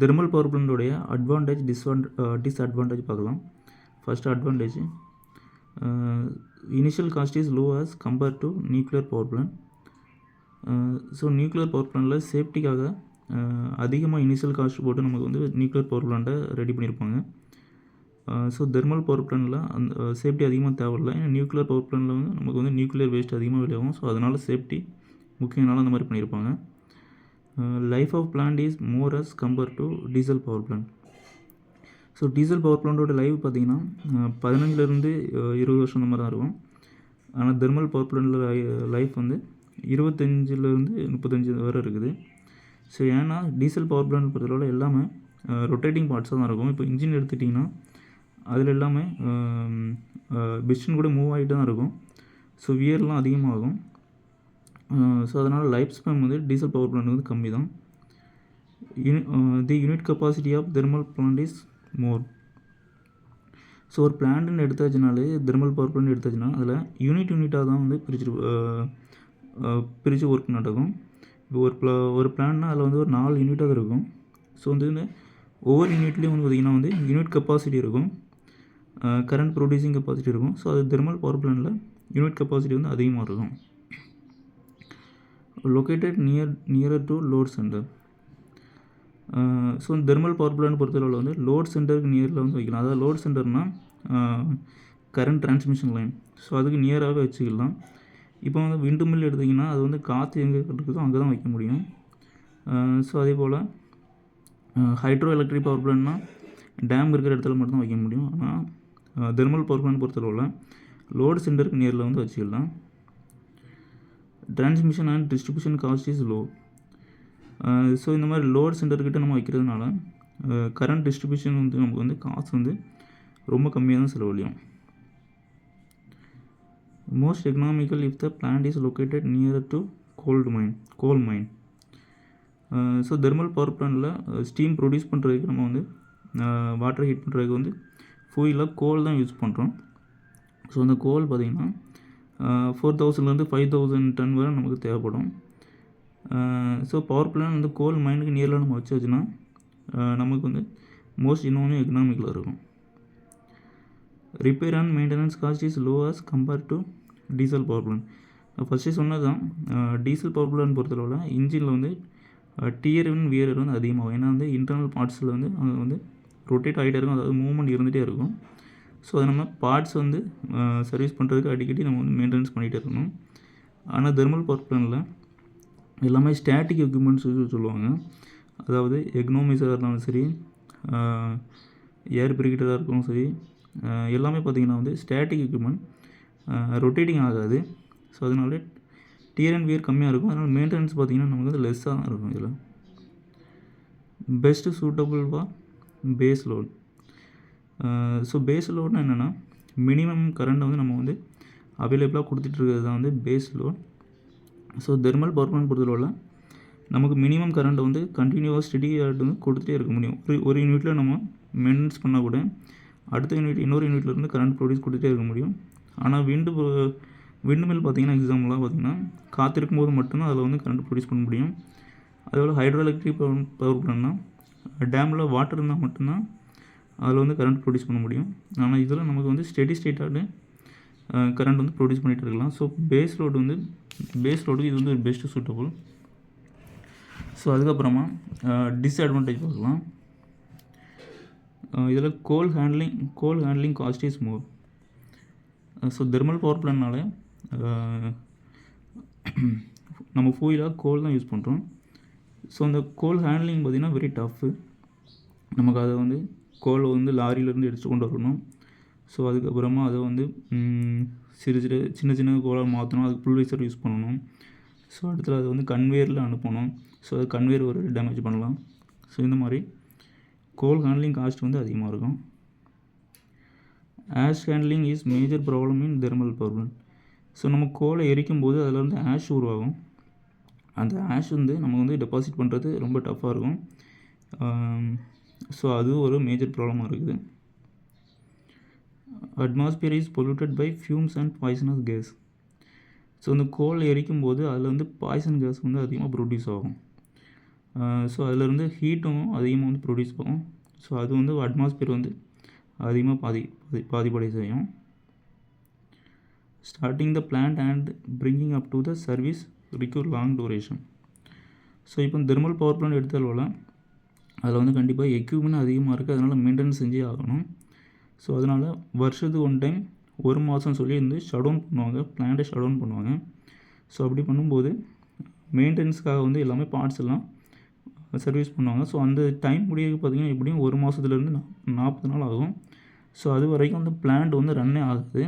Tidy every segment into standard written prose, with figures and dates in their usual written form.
Thermal power பிளான்டோடைய advantage disadvantage பார்க்கலாம். First advantage, initial cost is low as compared to nuclear power plant. So nuclear power பிளான்ட்டில் சேஃப்டிக்காக அதிகமாக initial cost போட்டு நமக்கு வந்து நியூக்ளியர் பவர் பிளான்ட்டை ரெடி பண்ணியிருப்பாங்க. ஸோ தெர்மல் பவர் பிளான்ட்டில் அந்த சேஃப்டி அதிகமாக தேவையில்லை. ஏன்னா நியூக்ளியர் பவர் பிளான்ட்டில் வந்து நமக்கு வந்து நியூக்ளியர் வேஸ்ட் அதிகமாக வெளியாகும். ஸோ அதனால் சேஃப்டி முக்கியனால அந்த மாதிரி பண்ணியிருப்பாங்க. Life of plant is more as compare to diesel power plant. So diesel power பிளான்ட்டோட லைஃப் பார்த்திங்கன்னா 15லேருந்து 20 வருஷம் அந்த மாதிரி தான் இருக்கும். ஆனால் தெர்மல் பவர் பிளான்ட்டில் லைஃப் வந்து 25லேருந்து 35 வரை இருக்குது. ஸோ ஏன்னா டீசல் பவர் பிளான்ட் பொறுத்தளவில் எல்லாமே ரொட்டேட்டிங் பார்ட்ஸாக தான் இருக்கும். இப்போ இன்ஜின் எடுத்துட்டிங்கன்னா அதில் எல்லாமே பிஸ்டன் கூட மூவ் ஆகிட்டு தான் இருக்கும். ஸோ வியர்லாம் அதிகமாகும். ஸோ அதனால் லைஃப் ஸ்பேன் வந்து டீசல் பவர் பிளான்ட் வந்து கம்மி தான். The unit capacity of thermal plant is more. So ஒரு பிளான்ட்னு எடுத்தாச்சுனாலே தெர்மல் பவர் பிளான்ட் எடுத்தாச்சுன்னா அதில் யூனிட்டாக தான் வந்து பிரித்து ஒர்க் நடக்கும். இப்போ ஒரு பிளான்னா அதில் வந்து ஒரு 4 யூனிட்டாக தான் இருக்கும். ஸோ வந்து இந்த ஒவ்வொரு யூனிட்லேயும் வந்து பார்த்திங்கன்னா வந்து யூனிட் கெப்பாசிட்டி இருக்கும், கரண்ட் ப்ரொடியூசிங் கெப்பாசிட்டி இருக்கும். ஸோ அது தெர்மல் பவர் பிளான்ட்டில் யூனிட் கெப்பாசிட்டி வந்து அதிகமாக இருக்கும். Located nearer to load center. So thermal power plant பொறுத்தளவில் வந்து லோட் சென்டருக்கு நியரில் வந்து வைக்கலாம். அதாவது லோட் சென்டர்னால் கரண்ட் டிரான்ஸ்மிஷன் லைன். ஸோ அதுக்கு நியராகவே வச்சுக்கலாம். இப்போ வந்து விண்டு மில் எடுத்திங்கன்னா அது வந்து காற்று எங்கே இருக்குதோ அங்கே தான் வைக்க முடியும். ஸோ அதே போல் ஹைட்ரோ எலக்ட்ரிக் பவர் பிளான்ட்னால் டேம் இருக்கிற இடத்துல மட்டும் தான் வைக்க முடியும். ஆனால் தெர்மல் பவர் பிளான்ட் பொறுத்தளவில் லோடு சென்டருக்கு நியரில் வந்து வச்சுக்கலாம். Transmission and distribution cost is low. So இந்த மாதிரி லோட் சென்டர்கிட்ட நம்ம வைக்கிறதுனால கரண்ட் டிஸ்ட்ரிபியூஷன் வந்து நமக்கு வந்து காசு வந்து ரொம்ப கம்மியாக தான் செலவழியும். Most economical if the plant is located near to coal mine. So thermal power பிளான்ட்டில் ஸ்டீம் ப்ரொடியூஸ் பண்ணுறதுக்கு நம்ம வந்து வாட்டர் ஹீட் பண்ணுறதுக்கு வந்து ஃபியூலாக கோல் தான் யூஸ் பண்ணுறோம். ஸோ அந்த கோல் பார்த்திங்கன்னா 4000லேருந்து 5000 டன் வரை நமக்கு தேவைப்படும். ஸோ பவர் பிளான்ட் வந்து கோல் மைனுக்கு நியரில் நம்ம வச்சுன்னா நமக்கு வந்து மோஸ்ட் இன்னொன்று எக்கனாமிக்கலாக இருக்கும். Repair and maintenance cost is low as compare to diesel power plant. First சொன்னது தான், டீசல் பவர் பிளான்ட் பொறுத்தளவில் இன்ஜினில் வந்து டியர் அண்ட் வியர் வந்து அதிகமாகும். ஏன்னா வந்து இன்டர்னல் பார்ட்ஸில் வந்து அது வந்து ரொட்டேட் ஆகிட்டே இருக்கும், அதாவது மூவ்மெண்ட் இருந்துகிட்டே இருக்கும். ஸோ அதை நம்ம பார்ட்ஸ் வந்து சர்வீஸ் பண்ணுறதுக்கு அடிக்கடி நம்ம வந்து மெயின்டெனன்ஸ் பண்ணிகிட்டே இருக்கணும். ஆனால் தெர்மல் பவர் பிளான்ட்டில் எல்லாமே ஸ்டாட்டிக் எக்யூப்மெண்ட்ஸ் சொல்லுவாங்க. அதாவது எக்னோமிஸாக இருந்தாலும் சரி, ஏர் பிரிகேட்டராக இருந்தாலும் சரி, எல்லாமே பார்த்திங்கன்னா வந்து ஸ்டாட்டிக் எக்யூப்மெண்ட், ரொட்டேட்டிங் ஆகாது. ஸோ அதனால டியர் அண்ட் வியர் கம்மியாக இருக்கும். அதனால் மெயின்டெனன்ஸ் பார்த்திங்கன்னா நமக்கு வந்து லெஸ்ஸாக தான் இருக்கும். இதில் best suitable for base load. So base லோட்னா என்னென்னா மினிமம் கரண்ட்டை வந்து நம்ம வந்து அவைலபிளாக கொடுத்துட்ருக்கிறது தான் வந்து base load. So thermal power plant பொறுத்தளவில் நமக்கு மினிமம் கரண்ட்டை வந்து கண்டினியூவாக ஸ்டெடியாக வந்து கொடுத்துட்டே இருக்க முடியும். ஒரு யூனிட்டில் நம்ம மெயின்டெனன்ஸ் பண்ணால் கூட அடுத்த இன்னொரு யூனிட்லேருந்து கரண்ட் ப்ரொடியூஸ் கொடுத்துட்டே இருக்க முடியும். ஆனால் விண்டு மில் பார்த்திங்கன்னா எக்ஸாம்பிளாக பார்த்திங்கன்னா காற்றிருக்கும் போது மட்டும்தான் அதில் வந்து கரண்ட் ப்ரொடியூஸ் பண்ண முடியும். அதேபோல் ஹைட்ரோ எலக்ட்ரிக் பவர் பிளான்ட்னா டேமில் வாட்டர் இருந்தால் மட்டும்தான் அதில் வந்து கரண்ட் ப்ரொடியூஸ் பண்ண முடியும். ஆனால் இதில் நமக்கு வந்து ஸ்டெடி ஸ்டேட்டாக கரண்ட் வந்து ப்ரொடியூஸ் பண்ணிகிட்டு இருக்கலாம். ஸோ பேஸ் லோடுக்கு இது வந்து ஒரு பெஸ்ட்டு சூட்டபுள். ஸோ அதுக்கப்புறமா டிஸ்அட்வான்டேஜ் பார்க்கலாம். இதில் coal handling cost is more. So thermal power பிளான்ட்னால நம்ம ஃபியூலாக கோல் தான் யூஸ் பண்ணுறோம். ஸோ அந்த கோல் ஹேண்ட்லிங் பார்த்திங்கன்னா வெரி டஃப்பு. நமக்கு அதை வந்து கோலை வந்து லாரியிலேருந்து எடுத்துகிட்டு கொண்டு வரணும். ஸோ அதுக்கப்புறமா அதை வந்து சின்ன கோலாக மாற்றணும். அதுக்கு புல்வைசர் யூஸ் பண்ணணும். ஸோ அடுத்தது அதை வந்து கன்வேயரில் அனுப்பணும். ஸோ அது கன்வேயர் ஒரு டேமேஜ் பண்ணலாம். ஸோ இந்த மாதிரி கோல் ஹேண்ட்லிங் காஸ்ட் வந்து அதிகமாக இருக்கும். Ash handling is major problem in thermal power plant. So நம்ம கோலை எரிக்கும் போது அதில் வந்து ஆஷ் உருவாகும். அந்த ஆஷ் வந்து நம்ம வந்து டெபாசிட் பண்ணுறது ரொம்ப டஃப்பாக இருக்கும். ஸோ அது ஒரு மேஜர் ப்ராப்ளமாக இருக்குது. Atmosphere is polluted by fumes and poisonous gas. So அந்த கோல் எரிக்கும் போது அதில் வந்து பாய்சன் கேஸ் வந்து அதிகமாக ப்ரொடியூஸ் ஆகும். ஸோ அதிலேருந்து ஹீட்டும் அதிகமாக வந்து ப்ரொடியூஸ் ஆகும். ஸோ அது வந்து அட்மாஸ்பியர் வந்து அதிகமாக பாதிப்படைய செய்யும். Starting the plant and bringing up to the service require long duration. So இப்போ தெர்மல் பவர் பிளான்ட் எடுத்தாலும் அதில் வந்து கண்டிப்பாக எக்யூப்மெண்ட் அதிகமாக இருக்குது, அதனால் மெயின்டெனன்ஸ் செஞ்சே ஆகணும். ஸோ அதனால் வருஷத்துக்கு 1 டைம் 1 மாதம் சொல்லி வந்து ஷட் டவுன் பண்ணுவாங்க, பிளான்ட்டை ஷட் டவுன் பண்ணுவாங்க. ஸோ அப்படி பண்ணும்போது மெயின்டெனன்ஸ்க்காக வந்து எல்லாமே பார்ட்ஸ் எல்லாம் சர்வீஸ் பண்ணுவாங்க. ஸோ அந்த டைம் முடியறதுக்கு பார்த்திங்கன்னா எப்படியும் 1 மாதத்துலேருந்து 40 நாள் ஆகும். ஸோ அது வரைக்கும் அந்த பிளான்ட் வந்து ரன்னே ஆகுது.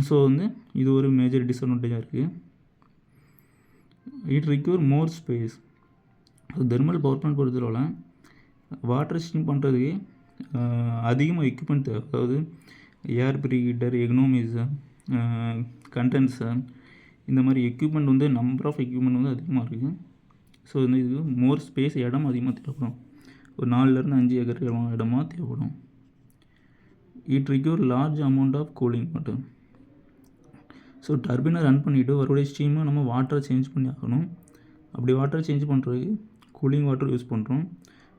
ஸோ வந்து இது ஒரு மேஜர் டிஸ்அட்வான்டேஜாக இருக்குது. It require more space. Thermal power plant பொறுத்தளவில் வாட்டர் ஸ்டீம் பண்ணுறதுக்கு அதிகமாக எக்யூப்மெண்ட் தேவை. அதாவது ஏர் ப்ரீஹீட்டர், எக்னோமிசர், கண்டென்சர், இந்த மாதிரி எக்யூப்மெண்ட் வந்து நம்பர் ஆஃப் எக்யூப்மெண்ட் வந்து அதிகமாக இருக்குது. ஸோ வந்து இது மோர் ஸ்பேஸ், இடம் அதிகமாக தேவைப்படும். ஒரு 4லேருந்து 5 ஏக்கர் இடமா தேவைப்படும். It require large amount of cooling water. So டர்பினை ரன் பண்ணிவிட்டு வரக்கூடிய ஸ்டீமை நம்ம வாட்டரை சேஞ்ச் பண்ணி ஆகணும். அப்படி வாட்டரை சேஞ்ச் பண்ணுறதுக்கு கூலிங் வாட்டர் யூஸ் பண்ணுறோம்.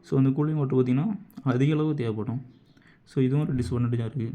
ஸோ அந்த கூலிங் வாட்டர் பார்த்திங்கன்னா அதிக அளவு தேவைப்படும். ஸோ இதுவும் ஒரு டிஸ்அட்வான்டேஜாக இருக்குது.